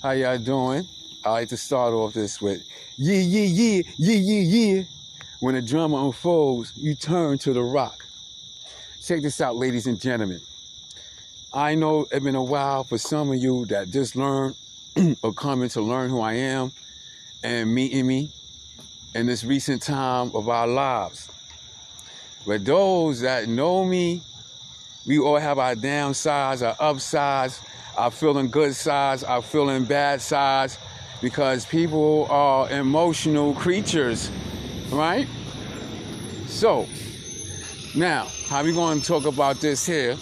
How y'all doing? I like to start off this with, yeah, yeah, yeah, yeah, yeah, yeah. When the drama unfolds, you turn to the rock. Check this out, ladies and gentlemen. I know it's been a while for some of you that just learned or coming to learn who I am and meeting me in this recent time of our lives. But those that know me, we all have our downsides, our upsides, our feeling good sides, our feeling bad sides, because people are emotional creatures, right? So, now, how we going to talk about this here?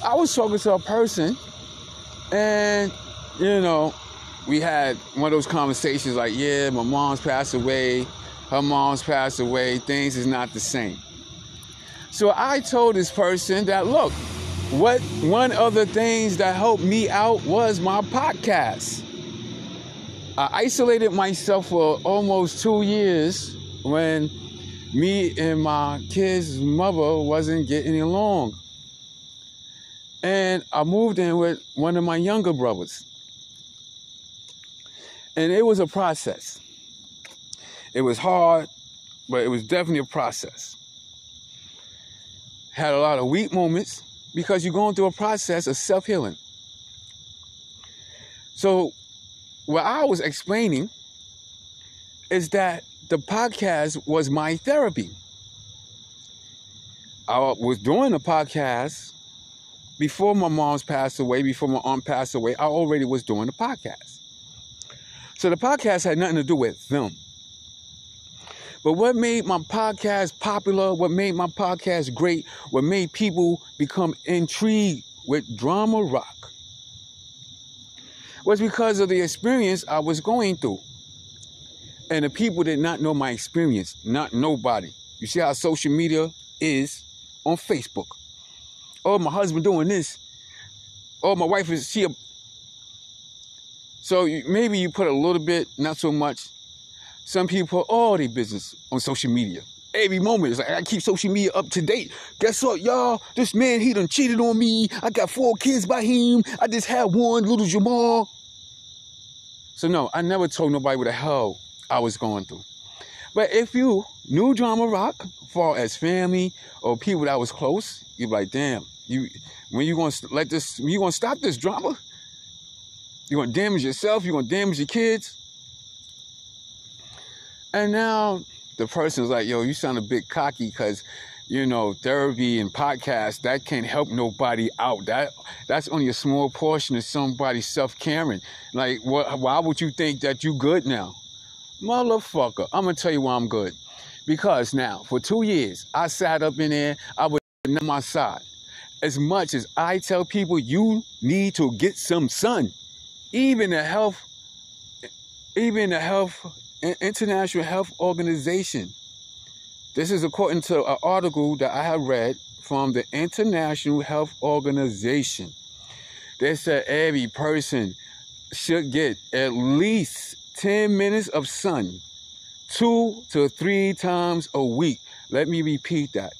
I was talking to a person, and, we had one of those conversations like, yeah, my mom's passed away, her mom's passed away, things is not the same. So I told this person that, look, one of the things that helped me out was my podcast. I isolated myself for almost 2 years when me and my kid's mother wasn't getting along. And I moved in with one of my younger brothers. And it was a process. It was hard, but it was definitely a process. Had a lot of weak moments because you're going through a process of self-healing. So what I was explaining is that the podcast was my therapy. I was doing the podcast before my mom's passed away, before my aunt passed away. I already was doing the podcast. So the podcast had nothing to do with them. But what made my podcast popular, what made my podcast great, what made people become intrigued with Drama Rock was because of the experience I was going through. And the people did not know my experience, not nobody. You see how social media is on Facebook. Oh, my husband doing this. Oh, my wife is here. So maybe you put a little bit, not so much. Some people put all their business on social media. Every moment, it's like, I keep social media up to date. Guess what, y'all? This man, he done cheated on me. I got 4 kids by him. I just had one, little Jamal. So no, I never told nobody what the hell I was going through. But if you knew Drama Rock, far as family or people that was close, you'd be like, damn, when you gonna stop this drama? You're gonna damage yourself, you're gonna damage your kids. And now the person's like, yo, you sound a bit cocky because, therapy and podcasts, that can't help nobody out. That's only a small portion of somebody's self-caring. Like, why would you think that you good now? Motherfucker, I'm going to tell you why I'm good. Because now, for 2 years, I sat up in there, I was on my side. As much as I tell people you need to get some sun, even the International Health Organization. This is according to an article that I have read from the International Health Organization. They said every person should get at least 10 minutes of sun 2 to 3 times a week. Let me repeat that.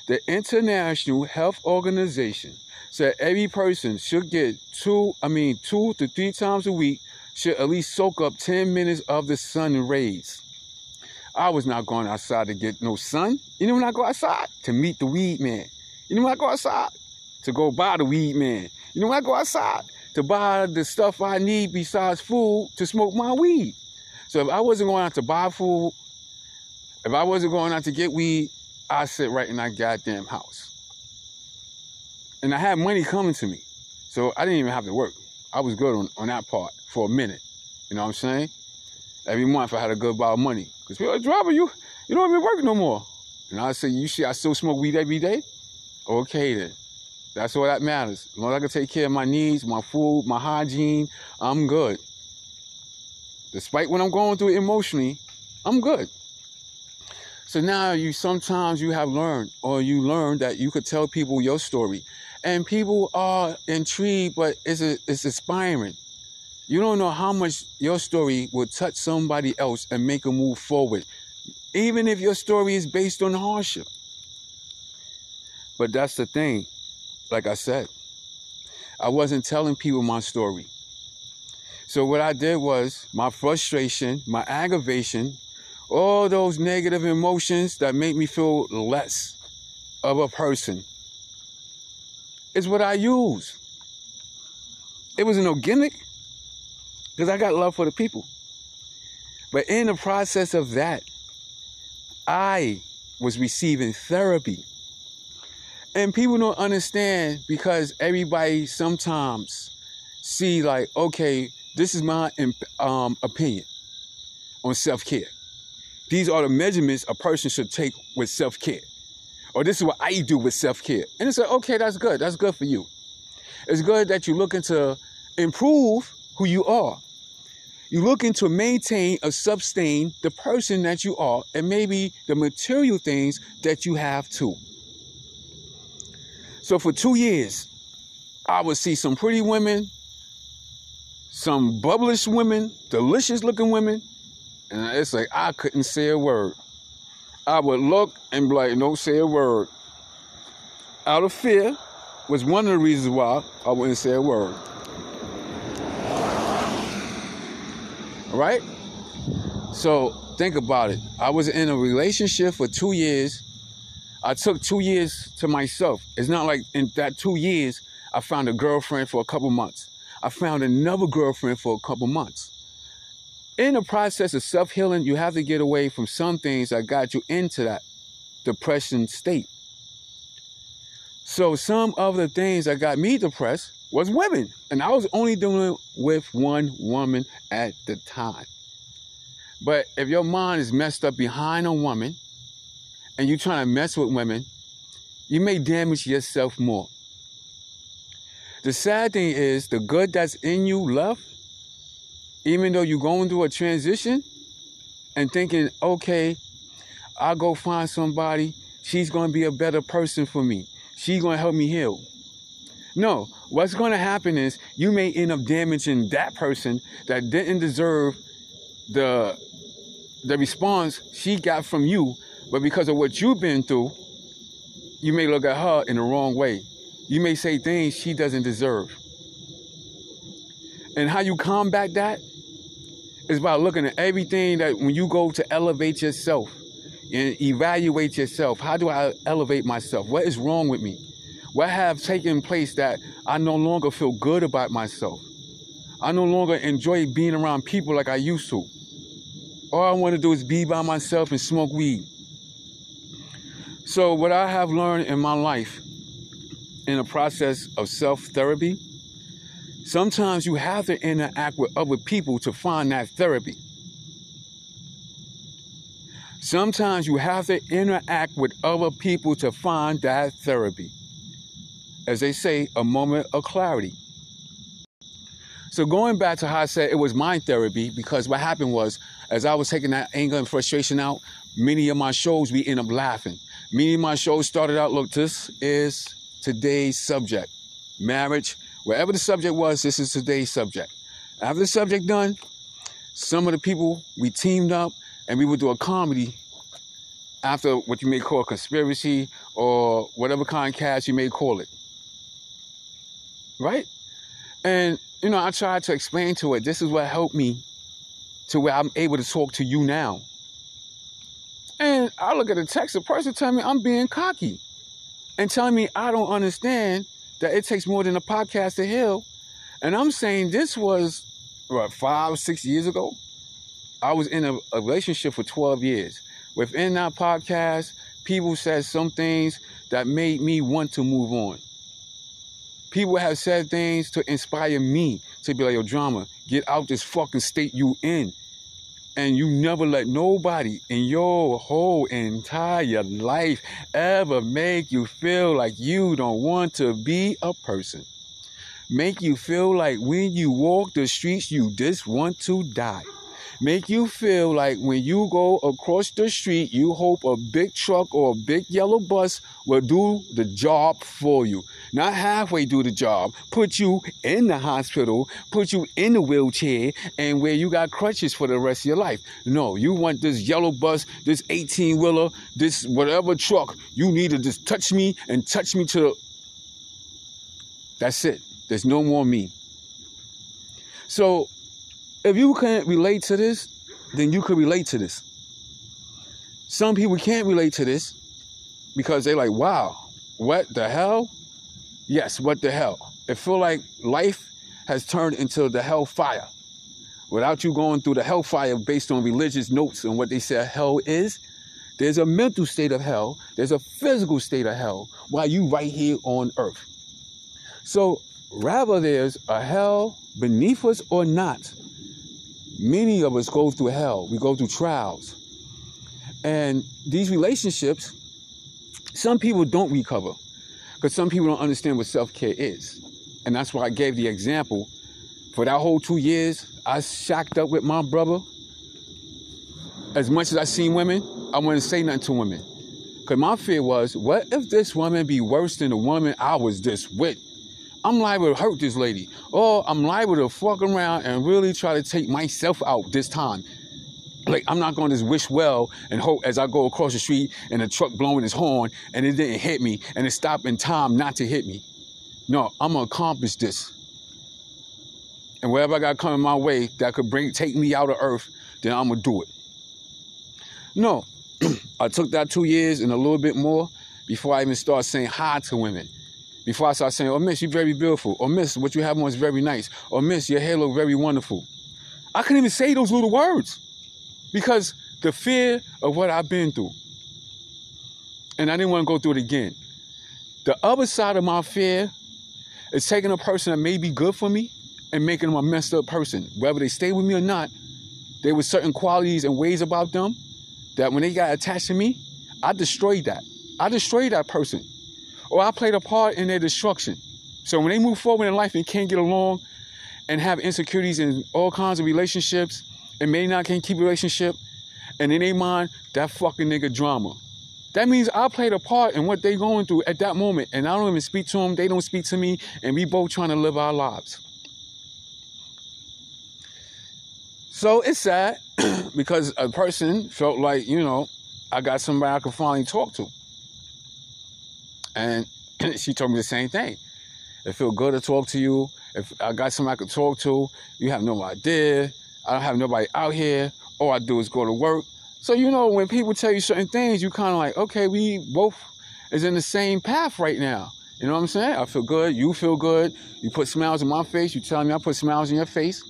The International Health Organization said every person should get 2 to 3 times a week should at least soak up 10 minutes of the sun rays. I was not going outside to get no sun. You know when I go outside? To meet the weed man. You know when I go outside? To go buy the weed man. You know when I go outside? To buy the stuff I need besides food to smoke my weed. So if I wasn't going out to buy food, if I wasn't going out to get weed, I'd sit right in that goddamn house. And I had money coming to me. So I didn't even have to work. I was good on that part for a minute. You know what I'm saying? Every month I had a good amount of money. Because people are like, Driver, you don't even work no more. And I say, you see, I still smoke weed every day? Okay then. That's all that matters. As long as I can take care of my needs, my food, my hygiene, I'm good. Despite what I'm going through emotionally, I'm good. So now sometimes you have learned, or you learn that you could tell people your story. And people are intrigued, but it's inspiring. You don't know how much your story will touch somebody else and make them move forward. Even if your story is based on hardship. But that's the thing. Like I said, I wasn't telling people my story. So what I did was my frustration, my aggravation, all those negative emotions that make me feel less of a person is what I use. It was no gimmick because I got love for the people. But in the process of that, I was receiving therapy. And people don't understand because everybody sometimes see like, okay, this is my opinion on self-care. These are the measurements a person should take with self-care. Or this is what I do with self-care. And it's like, okay, that's good. That's good for you. It's good that you're looking to improve who you are. You're looking to maintain or sustain the person that you are and maybe the material things that you have too. So for 2 years, I would see some pretty women, some bubblish women, delicious looking women, and it's like I couldn't say a word. I would look and be like, don't say a word. Out of fear was one of the reasons why I wouldn't say a word. All right? So think about it. I was in a relationship for 2 years. I took 2 years to myself. It's not like in that 2 years, I found a girlfriend for a couple months. I found another girlfriend for a couple months. In the process of self-healing, you have to get away from some things that got you into that depression state. So some of the things that got me depressed was women. And I was only dealing with one woman at the time. But if your mind is messed up behind a woman and you're trying to mess with women, you may damage yourself more. The sad thing is the good that's in you left, even though you're going through a transition and thinking, okay, I'll go find somebody. She's going to be a better person for me. She's going to help me heal. No, what's going to happen is you may end up damaging that person that didn't deserve the response she got from you, but because of what you've been through, you may look at her in the wrong way. You may say things she doesn't deserve. And how you combat that is by looking at everything that when you go to elevate yourself and evaluate yourself. How do I elevate myself? What is wrong with me? What have taken place that I no longer feel good about myself? I no longer enjoy being around people like I used to. All I want to do is be by myself and smoke weed. So what I have learned in my life in the process of self-therapy, sometimes you have to interact with other people to find that therapy. Sometimes you have to interact with other people to find that therapy. As they say, a moment of clarity. So going back to how I said it was my therapy, because what happened was, as I was taking that anger and frustration out, many of my shows, we end up laughing. Many of my shows started out, look, this is today's subject. Marriage, wherever the subject was, this is today's subject. After the subject done, some of the people, we teamed up and we would do a comedy after what you may call a conspiracy or whatever kind of cast you may call it. Right? And, you know, I tried to explain to it, this is what helped me to where I'm able to talk to you now. And I look at the text, the person telling me I'm being cocky and telling me I don't understand that it takes more than a podcast to heal. And I'm saying this was, 5 or 6 years ago? I was in a relationship for 12 years. Within that podcast, people said some things that made me want to move on. People have said things to inspire me to be like, yo, Drama, get out this fucking state you in. And you never let nobody in your whole entire life ever make you feel like you don't want to be a person. Make you feel like when you walk the streets, you just want to die. Make you feel like when you go across the street, you hope a big truck or a big yellow bus will do the job for you. Not halfway do the job, put you in the hospital, put you in the wheelchair, and where you got crutches for the rest of your life. No, you want this yellow bus, this 18-wheeler, this whatever truck. You need to just touch me and touch me to the... That's it. There's no more me. So If you can't relate to this, then you could relate to this. Some people can't relate to this because they're like, wow, what the hell? Yes, what the hell? It feel like life has turned into the hellfire. Without you going through the hellfire based on religious notes and what they say hell is, there's a mental state of hell, there's a physical state of hell, while you right here on earth. So, rather there's a hell beneath us or not, many of us go through hell. We go through trials. And these relationships, some people don't recover because some people don't understand what self-care is. And that's why I gave the example. For that whole 2 years, I shacked up with my brother. As much as I seen women, I wouldn't say nothing to women. Because my fear was, what if this woman be worse than the woman I was just with? I'm liable to hurt this lady. Or I'm liable to fuck around and really try to take myself out this time. Like, I'm not going to just wish well and hope as I go across the street and the truck blowing his horn and it didn't hit me and it stopped in time not to hit me. No, I'm going to accomplish this. And whatever I got coming my way that could take me out of earth, then I'm going to do it. No, I took that 2 years and a little bit more before I even start saying hi to women. Before I start saying, oh, miss, you're very beautiful. Or, miss, what you have on is very nice. Or, miss, your hair look very wonderful. I couldn't even say those little words. Because the fear of what I've been through. And I didn't want to go through it again. The other side of my fear is taking a person that may be good for me and making them a messed up person. Whether they stay with me or not, there were certain qualities and ways about them that when they got attached to me, I destroyed that. I destroyed that person. Or I played a part in their destruction. So when they move forward in life and can't get along and have insecurities in all kinds of relationships, and may not can keep a relationship, and in their mind, that fucking nigga drama. That means I played a part in what they going through at that moment, and I don't even speak to them, they don't speak to me, and we both trying to live our lives. So it's sad, because a person felt like, you know, I got somebody I could finally talk to. And she told me the same thing. It feel good to talk to you. If I got somebody I could talk to, you have no idea. I don't have nobody out here. All I do is go to work. So, you know, when people tell you certain things, you kind of like, okay, we both is in the same path right now. You know what I'm saying? I feel good. You feel good. You put smiles on my face. You tell me I put smiles on your face.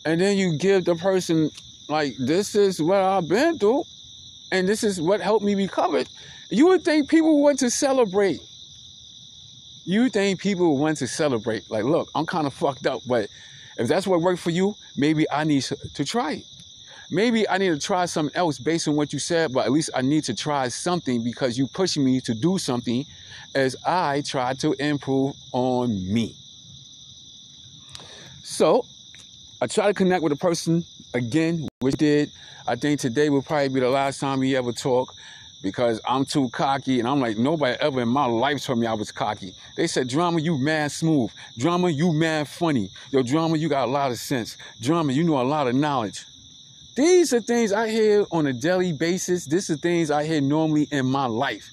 And then you give the person, like, this is what I've been through. And this is what helped me recover. You would think people want to celebrate. You think people want to celebrate. Like, look, I'm kind of fucked up, but if that's what worked for you, maybe I need to try it. Maybe I need to try something else based on what you said, but at least I need to try something because you pushing me to do something as I try to improve on me. So I try to connect with a person again, which did. I think today will probably be the last time we ever talk because I'm too cocky and I'm like, nobody ever in my life told me I was cocky. They said, Drama, you mad smooth. Drama, you mad funny. Yo, Drama, you got a lot of sense. Drama, you know a lot of knowledge. These are things I hear on a daily basis. These are things I hear normally in my life.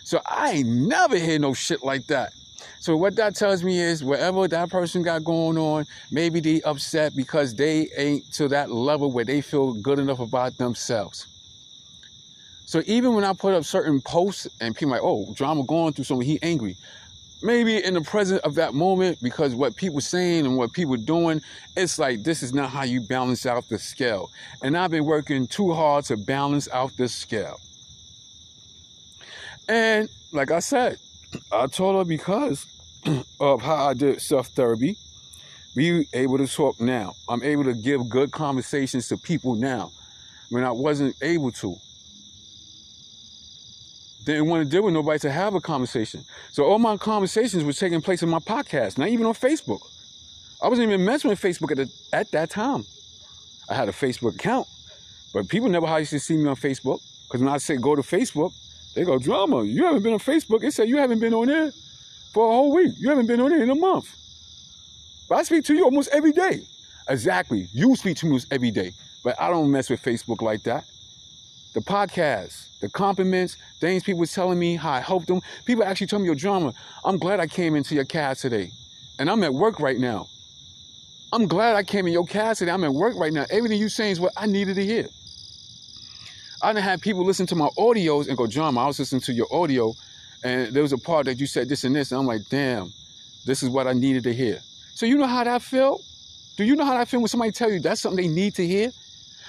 So I ain't never hear no shit like that. So what that tells me is whatever that person got going on, maybe they upset because they ain't to that level where they feel good enough about themselves. So even when I put up certain posts and people are like, oh, Drama going through something, he angry. Maybe in the present of that moment, because what people saying and what people doing, it's like, this is not how you balance out the scale. And I've been working too hard to balance out the scale. And like I said, I told her because of how I did self-therapy, we able to talk now. I'm able to give good conversations to people now when I wasn't able to. Didn't want to deal with nobody to have a conversation. So all my conversations were taking place in my podcast, not even on Facebook. I wasn't even messing with Facebook at that time. I had a Facebook account, but people never used to see me on Facebook. Because when I say go to Facebook, they go, Drama, you haven't been on Facebook. They said you haven't been on there for a whole week. You haven't been on there in a month. But I speak to you almost every day. Exactly. You speak to me almost every day. But I don't mess with Facebook like that. The podcast, the compliments, things people telling me, how I helped them. People actually told me, yo, Drama, I'm glad I came into your cast today. And I'm at work right now. I'm glad I came in your casket. I'm at work right now. Everything you saying is what I needed to hear. I done had people listen to my audios and go, John, I was listening to your audio, and there was a part that you said this and this, and I'm like, damn, this is what I needed to hear. So you know how that felt? Do you know how that feel when somebody tell you that's something they need to hear?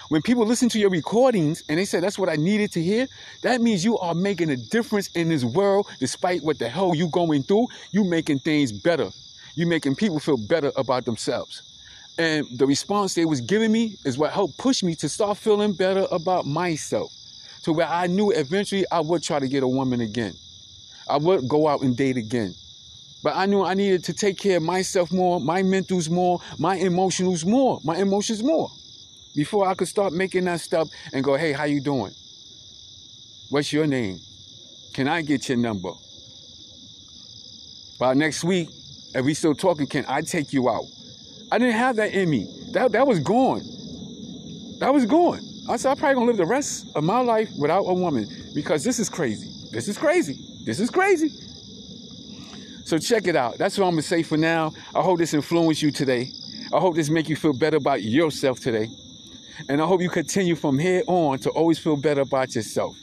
When people listen to your recordings and they say that's what I needed to hear, that means you are making a difference in this world despite what the hell you going through. You making things better. You making people feel better about themselves. And the response they was giving me is what helped push me to start feeling better about myself. To where I knew eventually I would try to get a woman again. I would go out and date again. But I knew I needed to take care of myself more, my mentals more, my emotions more, before I could start making that stuff and go, hey, how you doing? What's your name? Can I get your number? By next week, if we still talking, can I take you out? I didn't have that in me. That was gone. That was gone. I said, I'm probably going to live the rest of my life without a woman because this is crazy. This is crazy. This is crazy. So check it out. That's what I'm going to say for now. I hope this influenced you today. I hope this make you feel better about yourself today. And I hope you continue from here on to always feel better about yourself.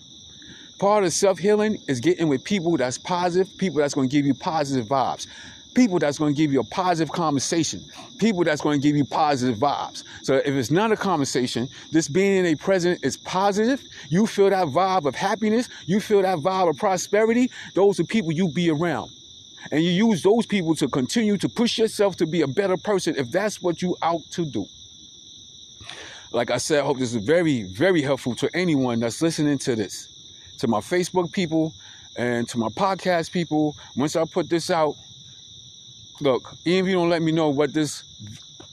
Part of self-healing is getting with people that's positive, people that's going to give you positive vibes. People that's going to give you a positive conversation. People that's going to give you positive vibes. So if it's not a conversation, this being in a present is positive. You feel that vibe of happiness. You feel that vibe of prosperity. Those are people you be around. And you use those people to continue to push yourself to be a better person if that's what you out to do. Like I said, I hope this is very, very helpful to anyone that's listening to this. To my Facebook people and to my podcast people. Once I put this out, look, even if you don't let me know what this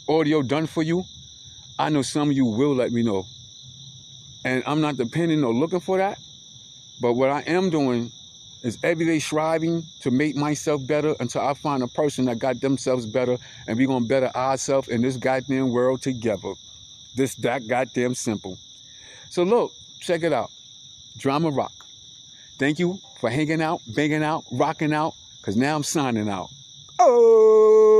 audio done for you, I know some of you will let me know. And I'm not depending or looking for that. But what I am doing is every day striving to make myself better until I find a person that got themselves better, and we're going to better ourselves in this goddamn world together. That goddamn simple. So look, check it out. Drama Rock. Thank you for hanging out, banging out, rocking out, because now I'm signing out. Oh!